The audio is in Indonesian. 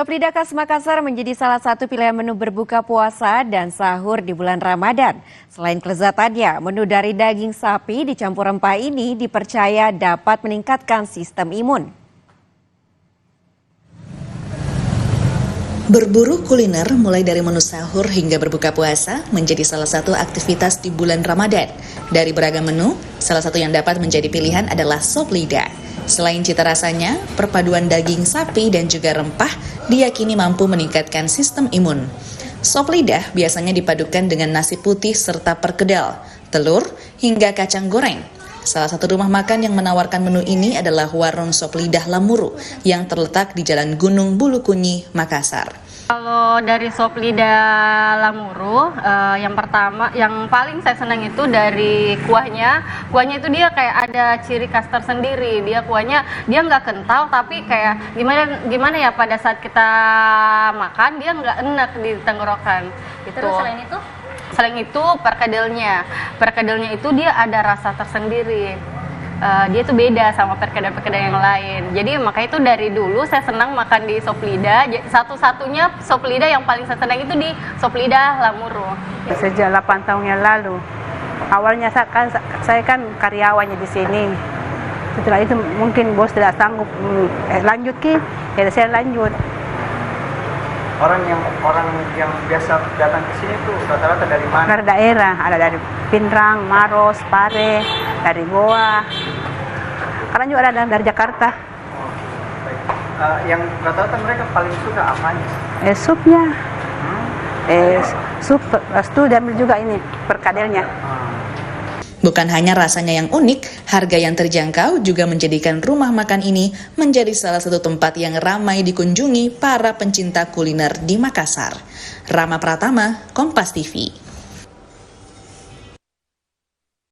Sop lidah khas Makassar menjadi salah satu pilihan menu berbuka puasa dan sahur di bulan Ramadan. Selain kelezatannya, menu dari daging sapi dicampur rempah ini dipercaya dapat meningkatkan sistem imun. Berburu kuliner mulai dari menu sahur hingga berbuka puasa menjadi salah satu aktivitas di bulan Ramadan. Dari beragam menu, salah satu yang dapat menjadi pilihan adalah sop lidah. Selain cita rasanya, perpaduan daging sapi dan juga rempah diyakini mampu meningkatkan sistem imun. Sop lidah biasanya dipadukan dengan nasi putih serta perkedel, telur, hingga kacang goreng. Salah satu rumah makan yang menawarkan menu ini adalah warung sop lidah Lamuru yang terletak di Jalan Gunung Bulukunyi, Makassar. Kalau dari sop lidah Lamuru, yang paling saya senang itu dari kuahnya. Kuahnya itu dia kayak ada ciri khas tersendiri. Dia kuahnya dia nggak kental, tapi kayak gimana ya pada saat kita makan dia nggak enak di tenggorokan. Gitu. Terus selain itu perkedelnya itu dia ada rasa tersendiri. Dia tuh beda sama perkedel-perkedel yang lain. Jadi makanya itu dari dulu saya senang makan di sop lidah. Satu-satunya sop lidah yang paling saya senang itu di sop lidah Lamuru. Sejak 8 tahun yang lalu, awalnya saya kan karyawannya di sini. Setelah itu mungkin bos tidak sanggup lanjut ya saya lanjut. Orang yang biasa datang ke sini tuh rata-rata dari mana? Dari daerah, ada dari Pindrang, Maros, Pare, dari Goa. Kadang juga ada dari Jakarta. Yang rata-rata mereka paling suka apanya? Supnya. Sup, itu diambil juga ini perkadelnya. Bukan hanya rasanya yang unik, harga yang terjangkau juga menjadikan rumah makan ini menjadi salah satu tempat yang ramai dikunjungi para pencinta kuliner di Makassar. Rama Pratama, Kompas TV.